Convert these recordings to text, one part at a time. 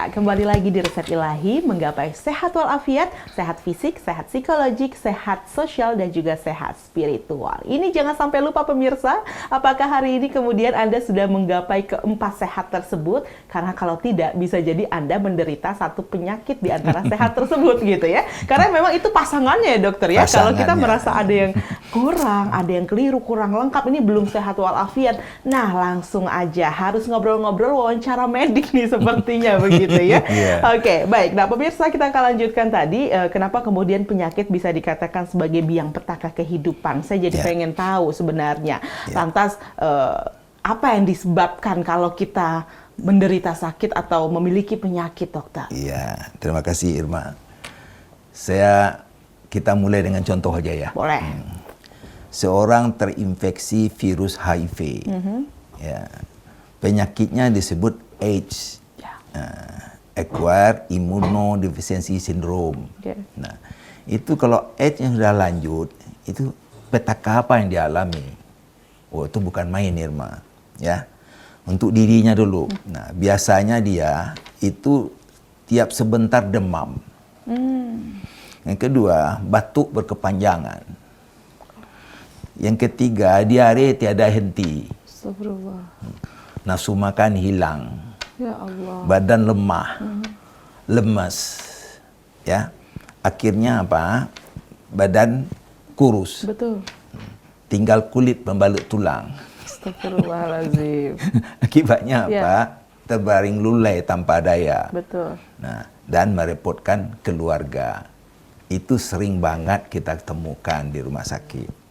Ya, kembali lagi di Resep Ilahi, menggapai sehat walafiat, sehat fisik, sehat psikologik, sehat sosial, dan juga sehat spiritual. Ini jangan sampai lupa pemirsa, apakah hari ini kemudian Anda sudah menggapai keempat sehat tersebut? Karena kalau tidak, bisa jadi Anda menderita satu penyakit di antara sehat tersebut gitu ya. Karena memang itu pasangannya ya dokter ya. Kalau kita merasa ada yang kurang, ada yang keliru, kurang lengkap, ini belum sehat walafiat. Nah, langsung aja harus ngobrol-ngobrol wawancara medik nih sepertinya begitu ya. Oke, baik. Nah, pemirsa, kita akan lanjutkan tadi kenapa kemudian penyakit bisa dikatakan sebagai biang petaka kehidupan. Saya jadi pengen tahu sebenarnya. Lantas apa yang disebabkan kalau kita menderita sakit atau memiliki penyakit, dokter? Iya, terima kasih Irma. Kita mulai dengan contoh aja ya. Boleh. Seorang terinfeksi virus HIV, ya, penyakitnya disebut AIDS, Acquired Immunodeficiency Syndrome. Nah, itu kalau AIDS yang sudah lanjut, itu petaka apa yang dialami? Oh, itu bukan main, Irma. Ya, untuk dirinya dulu. Nah, biasanya dia itu tiap sebentar demam. Yang kedua, batuk berkepanjangan. Yang ketiga, diare tiada henti. Astagfirullah. Nafsu makan hilang. Ya Allah. Badan lemah, lemas, ya. Akhirnya apa? Badan kurus. Betul. Tinggal kulit pembalut tulang. Astagfirullahaladzim. Akibatnya apa? Terbaring lulai tanpa daya. Betul. Nah, dan merepotkan keluarga. Itu sering banget kita temukan di rumah sakit.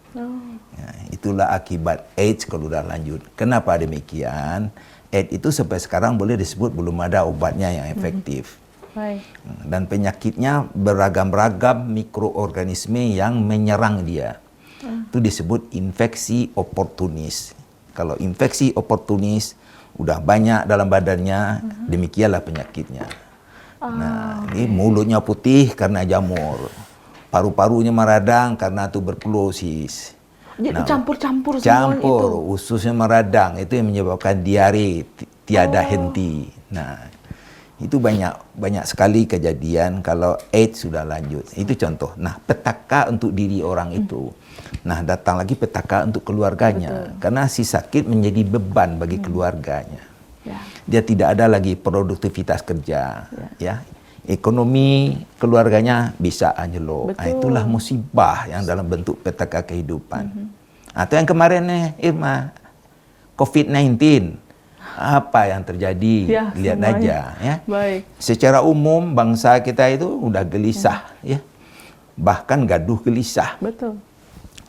Ya, itulah akibat AIDS kalau sudah lanjut. Kenapa demikian? AIDS itu sampai sekarang boleh disebut belum ada obatnya yang efektif. Baik. Dan penyakitnya beragam-ragam mikroorganisme yang menyerang dia. Itu disebut infeksi oportunis. Kalau infeksi oportunis udah banyak dalam badannya, demikianlah penyakitnya. Nah, ini mulutnya putih karena jamur. Paru-parunya meradang karena tuberkulosis. Jadi campur-campur semua itu. Campur, ususnya meradang, itu yang menyebabkan diare tiada henti. Nah, itu banyak sekali kejadian kalau AIDS sudah lanjut. Itu contoh. Nah, petaka untuk diri orang itu. Nah, datang lagi petaka untuk keluarganya. Betul. Karena si sakit menjadi beban bagi keluarganya. Dia tidak ada lagi produktivitas kerja. Ya. Ekonomi keluarganya bisa anjlok. Nah, itulah musibah yang dalam bentuk petaka kehidupan. Atau yang kemarin nih, Irma, COVID-19. Apa yang terjadi? Ya, lihat semuanya. aja ya. Baik. Secara umum bangsa kita itu udah gelisah ya. Bahkan gaduh gelisah. Betul.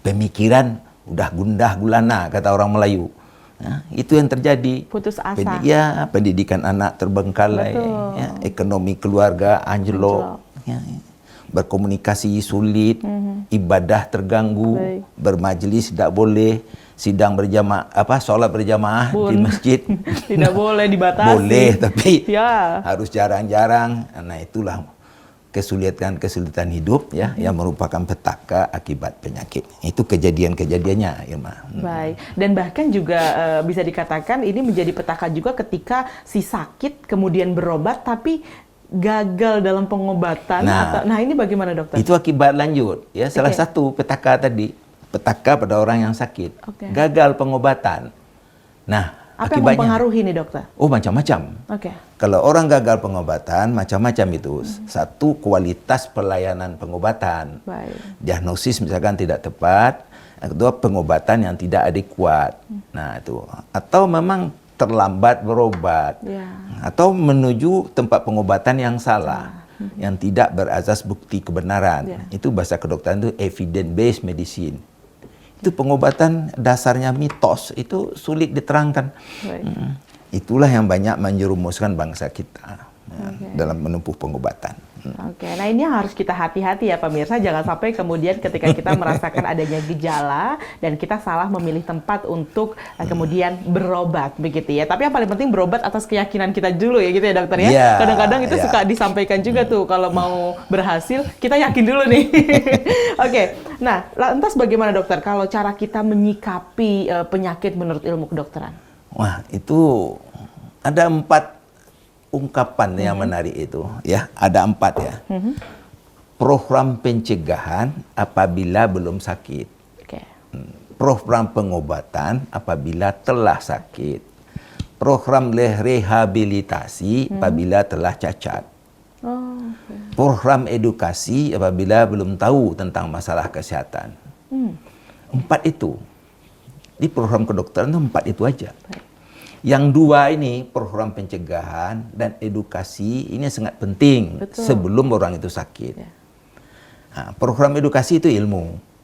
Pemikiran udah gundah gulana kata orang Melayu. Ya, itu yang terjadi. Putus asa. Pendidikan anak terbengkalai, ya, ekonomi keluarga anjlok, ya, berkomunikasi sulit, ibadah terganggu, bermajelis tidak boleh, sidang berjamaah, sholat berjamaah di masjid tidak boleh, dibatasi. Boleh, tapi harus jarang-jarang. Nah, itulah kesulitan hidup ya yang merupakan petaka akibat penyakit. Itu kejadian-kejadiannya, Irma. Baik. Dan bahkan juga bisa dikatakan ini menjadi petaka juga ketika si sakit kemudian berobat tapi gagal dalam pengobatan. Nah, ini bagaimana, dokter? Itu akibat lanjut ya. Salah satu petaka tadi, petaka pada orang yang sakit. Gagal pengobatan. Nah, apa yang mempengaruhi nih, dokter? Oh, macam-macam. Kalau orang gagal pengobatan, macam-macam itu. Satu, kualitas pelayanan pengobatan. Diagnosis misalkan tidak tepat. Yang kedua, pengobatan yang tidak adekuat. Nah, itu. Atau memang terlambat berobat. Atau menuju tempat pengobatan yang salah. Yang tidak berazas bukti kebenaran. Itu bahasa kedokteran itu evidence-based medicine. Itu pengobatan dasarnya mitos, itu sulit diterangkan. Itulah yang banyak menjerumuskan bangsa kita dalam menempuh pengobatan. Nah ini harus kita hati-hati ya pemirsa, jangan sampai kemudian ketika kita merasakan adanya gejala dan kita salah memilih tempat untuk kemudian berobat begitu ya. Tapi yang paling penting berobat atas keyakinan kita dulu ya gitu ya, dokter ya. Kadang-kadang itu suka disampaikan juga tuh kalau mau berhasil kita yakin dulu nih. Nah lantas bagaimana, dokter, kalau cara kita menyikapi penyakit menurut ilmu kedokteran? Wah, itu ada 4 ungkapan yang menarik itu, ya, ada 4 ya. Program pencegahan apabila belum sakit. Program pengobatan apabila telah sakit. Program rehabilitasi apabila telah cacat. Program edukasi apabila belum tahu tentang masalah kesehatan. 4 itu. Di program kedokteran itu 4 itu aja. Yang 2 ini program pencegahan dan edukasi ini sangat penting. Betul. Sebelum orang itu sakit. Nah, program edukasi itu ilmu.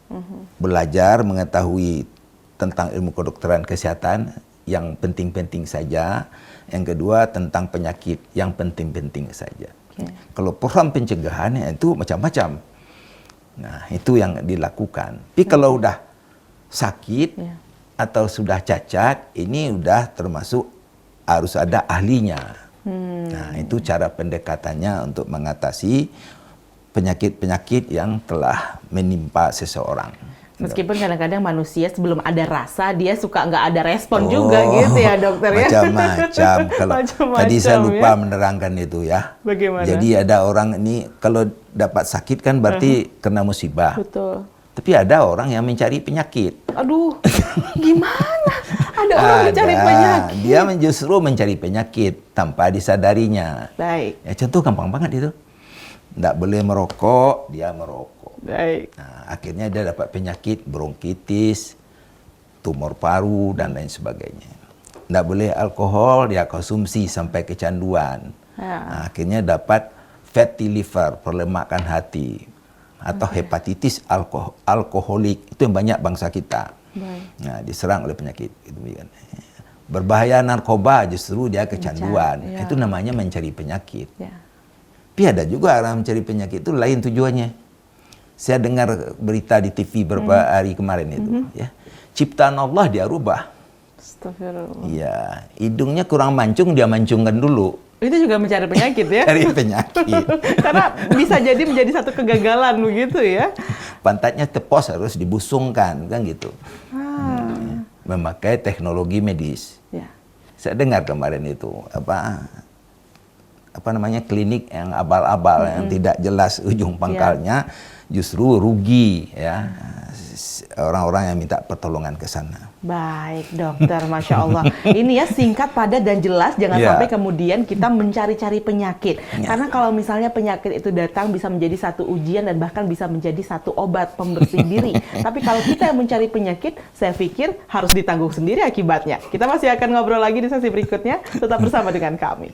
Belajar mengetahui tentang ilmu kedokteran kesehatan yang penting-penting saja. Yang kedua tentang penyakit yang penting-penting saja. Kalau program pencegahan itu macam-macam. Nah, itu yang dilakukan. Tapi kalau udah sakit atau sudah cacat, ini udah termasuk harus ada ahlinya. Nah, itu cara pendekatannya untuk mengatasi penyakit-penyakit yang telah menimpa seseorang. Meskipun kadang-kadang manusia sebelum ada rasa, dia suka nggak ada respon juga gitu ya dokter ya? Macam-macam. Kalau tadi saya lupa menerangkan itu ya. Bagaimana? Jadi ada orang ini kalau dapat sakit kan berarti kena musibah. Betul. Tapi ada orang yang mencari penyakit. Aduh, gimana? Ada orang mencari penyakit. Dia justru mencari penyakit tanpa disadarinya. Baik. Ya contoh gampang banget itu. Nggak boleh merokok, dia merokok. Baik. Nah, akhirnya dia dapat penyakit bronkitis, tumor paru, dan lain sebagainya. Nggak boleh alkohol, dia konsumsi sampai kecanduan. Nah, akhirnya dapat fatty liver, perlemakan hati. Atau hepatitis alkoholik, itu yang banyak bangsa kita. Nah, diserang oleh penyakit. Berbahaya narkoba, justru dia kecanduan. Itu namanya mencari penyakit. Tapi ada juga orang mencari penyakit itu lain tujuannya. Saya dengar berita di TV beberapa hari kemarin itu, ya. Ciptaan Allah dia rubah. Astagfirullah. Iya, hidungnya kurang mancung, dia mancungkan dulu. Itu juga mencari penyakit ya? Cari penyakit. Karena bisa jadi menjadi satu kegagalan begitu ya. Pantatnya tepos harus dibusungkan, kan gitu. Memakai teknologi medis. Saya dengar kemarin itu, apa namanya, klinik yang abal-abal, yang tidak jelas ujung pangkalnya, justru rugi ya orang-orang yang minta pertolongan ke sana. Baik dokter, Masya Allah. Ini ya singkat, padat, dan jelas. Jangan sampai kemudian kita mencari-cari penyakit. Karena kalau misalnya penyakit itu datang bisa menjadi satu ujian dan bahkan bisa menjadi satu obat pembersih diri. Tapi kalau kita yang mencari penyakit, saya pikir harus ditanggung sendiri akibatnya. Kita masih akan ngobrol lagi di sesi berikutnya. Tetap bersama dengan kami.